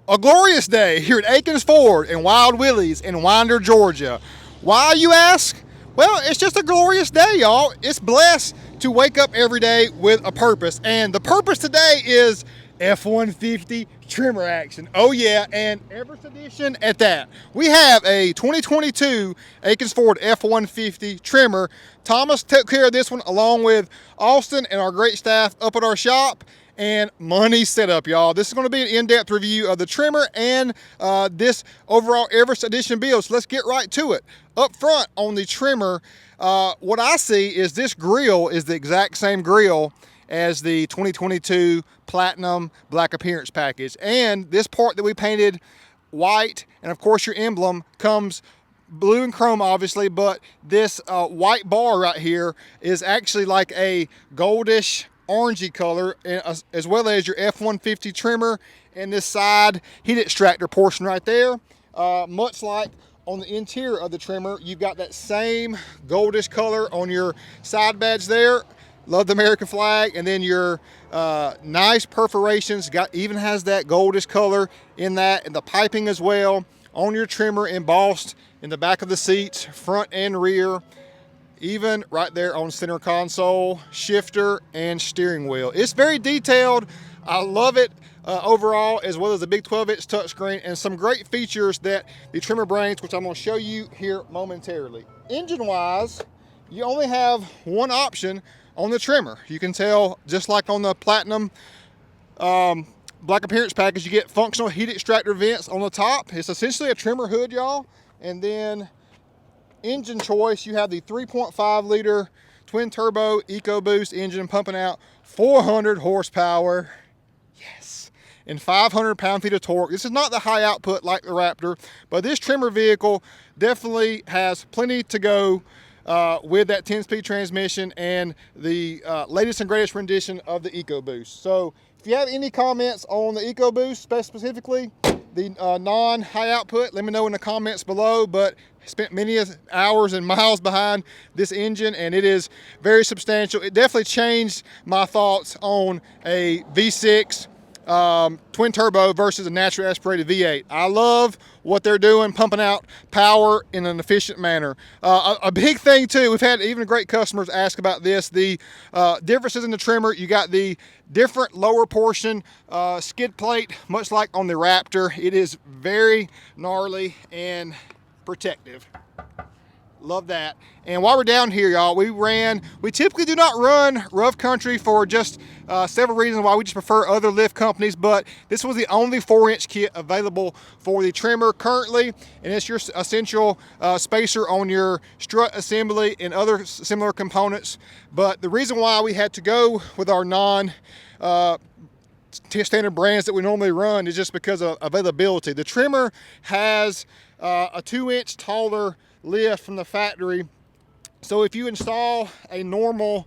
A glorious day here at Akins Ford and Wild Willie's in Winder, Georgia. Why, you ask? Well, it's just a glorious day, y'all. It's blessed to wake up every day with a purpose. And the purpose today is F-150 trimmer action. Oh yeah, and Everest edition at that. We have a 2022 Akins Ford F-150 trimmer. Thomas took care of this one along with Austin and our great staff up at our shop. And money set up, y'all. This is going to be an in-depth review of the trimmer and this overall Everest edition build. So let's get right to it. Up front on the trimmer, what I see is this grill is the exact same grill as the 2022 Platinum Black Appearance Package. And this part that we painted white, and of course your emblem comes blue and chrome obviously, but this white bar right here is actually like a goldish orangey color, as well as your F-150 trimmer and this side heat extractor portion right there. Much like on the interior of the trimmer, you've got that same goldish color on your side badge there. Love the American flag. And then your nice perforations, even has that goldish color in that, and the piping as well on your trimmer, embossed in the back of the seats, front and rear. Even right there on center console, shifter, and steering wheel. It's very detailed. I love it overall, as well as the big 12-inch touchscreen and some great features that the trimmer brings, which I'm going to show you here momentarily. Engine-wise, you only have one option on the trimmer. You can tell, just like on the Platinum Black Appearance Package, you get functional heat extractor vents on the top. It's essentially a trimmer hood, y'all. And then engine choice, you have the 3.5 liter twin turbo EcoBoost engine pumping out 400 horsepower, yes, and 500 pound-feet of torque. This is not the high output like the Raptor, but this trimmer vehicle definitely has plenty to go with that 10-speed transmission and the latest and greatest rendition of the EcoBoost. So if you have any comments on the EcoBoost specifically, the non-high output, let me know in the comments below. But spent many hours and miles behind this engine, and it is very substantial. It definitely changed my thoughts on a V6 twin turbo versus a naturally aspirated V8. I love what they're doing, pumping out power in an efficient manner. A big thing too, we've had even great customers ask about this, the differences in the trimmer. You got the different lower portion skid plate, much like on the Raptor. It is very gnarly and protective. Love that. And while we're down here, y'all, we typically do not run rough country for just several reasons why we just prefer other lift companies, but this was the only 4-inch kit available for the trimmer currently, and it's your essential spacer on your strut assembly and other similar components. But the reason why we had to go with our standard brands that we normally run is just because of availability. The trimmer has a 2-inch taller lift from the factory, so if you install a normal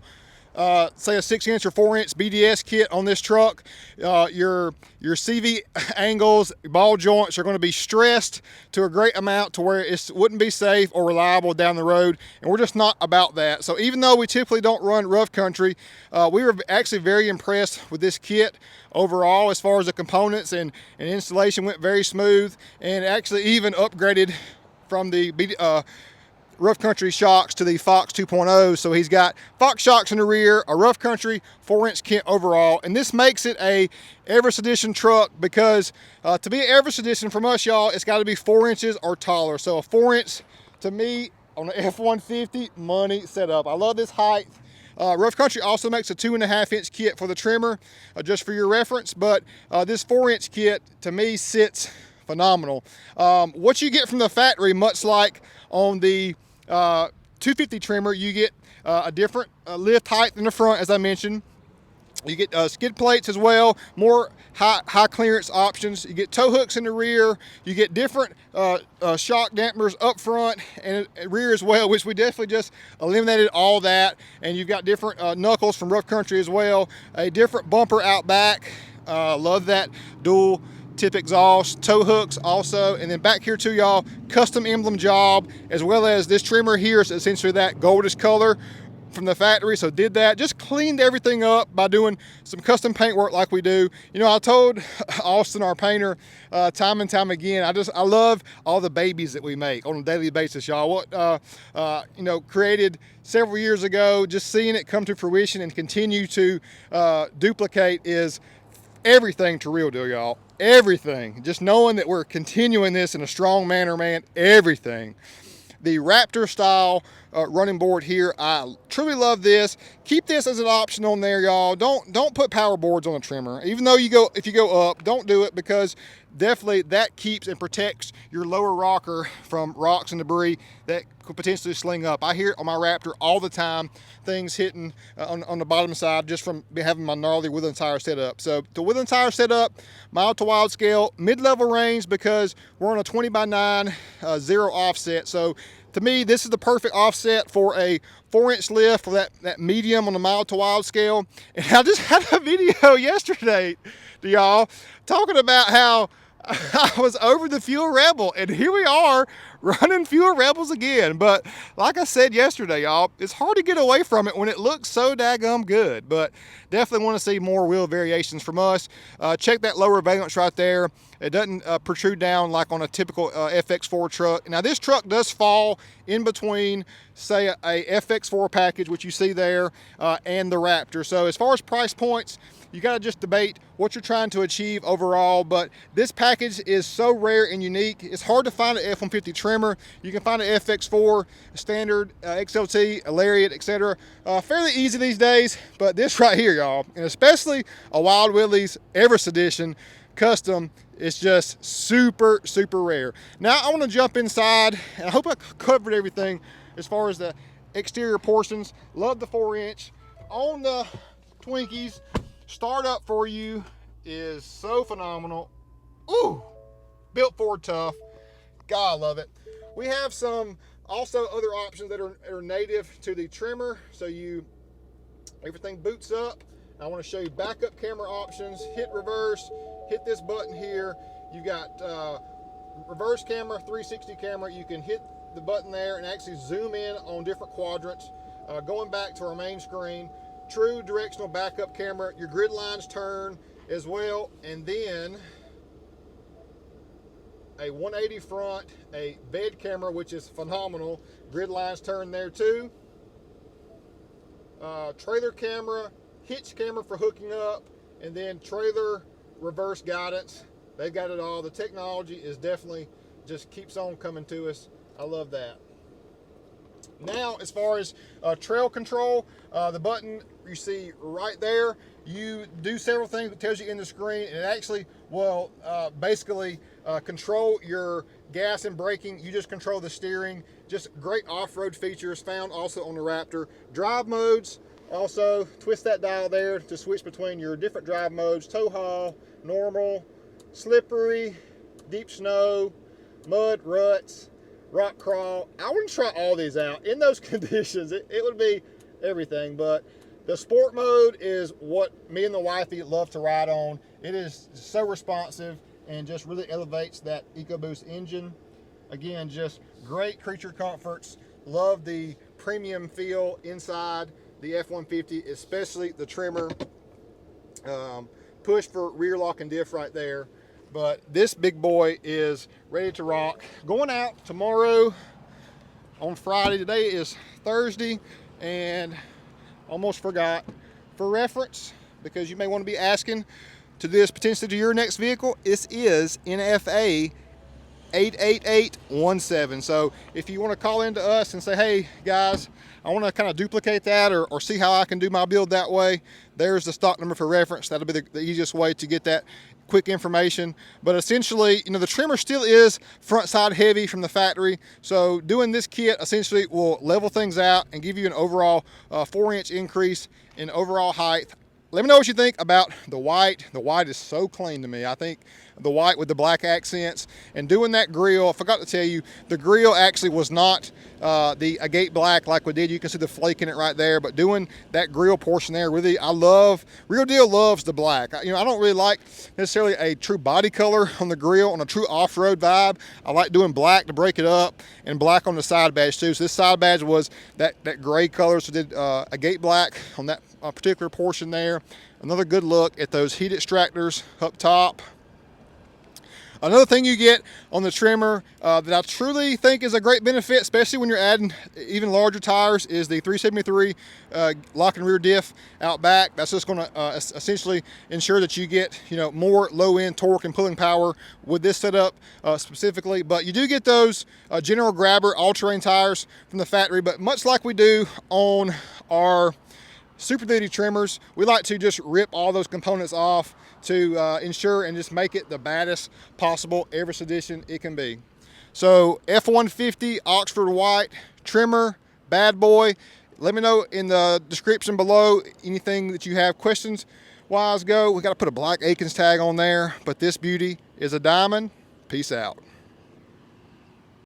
say a 6-inch or 4-inch BDS kit on this truck, your CV angles, ball joints are going to be stressed to a great amount to where it wouldn't be safe or reliable down the road, and we're just not about that. So even though we typically don't run rough country, we were actually very impressed with this kit overall. As far as the components and installation, went very smooth, and actually even upgraded from the rough country shocks to the Fox 2.0. So he's got Fox shocks in the rear, a rough country 4-inch kit overall, and this makes it a Everest edition truck, because to be an Everest edition from us, y'all, it's got to be 4 inches or taller. So a 4-inch to me on the F-150, money set up. I love this height. Rough Country also makes a 2.5-inch kit for the trimmer, just for your reference, but this 4-inch kit to me sits phenomenal. What you get from the factory, much like on the 250 trimmer, you get a different lift height in the front, as I mentioned. You get skid plates as well, more high clearance options. You get tow hooks in the rear. You get different shock dampers up front and rear as well, which we definitely just eliminated all that. And you've got different knuckles from rough country as well. A different bumper out back. Love that dual tip exhaust, tow hooks also, and then back here too, y'all, custom emblem job, as well as this trimmer here is essentially that goldish color from the factory, so did that. Just cleaned everything up by doing some custom paint work like we do. You know, I told Austin, our painter, time and time again, I love all the babies that we make on a daily basis, y'all. What you know, created several years ago, just seeing it come to fruition and continue to duplicate is everything to real deal, y'all. Everything. Just knowing that we're continuing this in a strong manner, man, everything. The Raptor style running board here, I truly love this. Keep this as an option on there, y'all. Don't put power boards on the trimmer. Even though if you go up, don't do it, because definitely that keeps and protects your lower rocker from rocks and debris that could potentially sling up. I hear it on my Raptor all the time, things hitting on the bottom side just from having my gnarly Woodland tire set up. So the Woodland tire set up, mild to wild scale, mid-level range, because we're on a 20x9 zero offset. So to me, this is the perfect offset for a 4-inch lift for that medium on the mild to wild scale. And I just had a video yesterday to y'all talking about how I was over the Fuel Rebel, and here we are running Fuel Rebels again. But like I said yesterday, y'all, it's hard to get away from it when it looks so daggum good. But definitely want to see more wheel variations from us. Check that lower valence right there. It doesn't protrude down like on a typical FX4 truck. Now this truck does fall in between, say, a FX4 package, which you see there, and the Raptor. So as far as price points, you got to just debate what you're trying to achieve overall, but this package is so rare and unique. It's hard to find an F-150 trimmer. You can find an FX4, a standard, XLT, a Lariat, etc. Fairly easy these days, but this right here, y'all, and especially a Wild Willys Everest Edition custom, it's just super, super rare. Now I want to jump inside, and I hope I covered everything as far as the exterior portions. Love the 4-inch. On the Twinkies, startup for you is so phenomenal. Ooh, built Ford tough. God, I love it. We have some also other options that are native to the trimmer. So everything boots up. I want to show you backup camera options. Hit reverse, hit this button here. You got reverse camera, 360 camera. You can hit the button there and actually zoom in on different quadrants. Going back to our main screen, true directional backup camera. Your grid lines turn as well, and then a 180 front, a bed camera, which is phenomenal. Grid lines turn there too. Trailer camera, hitch camera for hooking up, and then trailer reverse guidance. They've got it all. The technology is definitely just keeps on coming to us. I love that. Now, as far as trail control, the button you see right there, you do several things that tells you in the screen, and it actually will basically control your gas and braking. You just control the steering. Just great off-road features found also on the Raptor. Drive modes, also twist that dial there to switch between your different drive modes: tow haul, normal, slippery, deep snow, mud, ruts, rock crawl. I wouldn't try all these out in those conditions. It would be everything, but the sport mode is what me and the wifey love to ride on. It is so responsive and just really elevates that EcoBoost engine. Again, just great creature comforts. Love the premium feel inside the F-150, especially the trimmer. Push for rear lock and diff right there. But this big boy is ready to rock. Going out tomorrow on Friday. Today is Thursday, and almost forgot. For reference, because you may want to be asking to this potentially to your next vehicle, this is NFA 88817. So if you want to call into us and say, hey guys, I want to kind of duplicate that or see how I can do my build that way, there's the stock number for reference. That'll be the easiest way to get that quick information. But essentially, you know, the trimmer still is front side heavy from the factory. So doing this kit essentially will level things out and give you an overall 4-inch increase in overall height let me know what you think about the white. The white is so clean to me. I think the white with the black accents and doing that grill. I forgot to tell you, the grill actually was not the agate black like we did. You can see the flake in it right there, but doing that grill portion there, really, I love, Real Deal loves the black. I don't really like necessarily a true body color on the grill, on a true off-road vibe. I like doing black to break it up, and black on the side badge too. So this side badge was that gray color, so did agate black on that particular portion there. Another good look at those heat extractors up top. Another thing you get on the TREMOR that I truly think is a great benefit, especially when you're adding even larger tires, is the 373 lock and rear diff out back. That's just going to essentially ensure that you get more low-end torque and pulling power with this setup specifically. But you do get those general grabber all-terrain tires from the factory. But much like we do on our Super Duty TREMORs, we like to just rip all those components off to ensure and just make it the baddest possible Everest edition it can be. So F-150 Oxford White TREMOR bad boy. Let me know in the description below anything that you have questions wise go. We got to put a black Akins tag on there, but this beauty is a diamond. Peace out.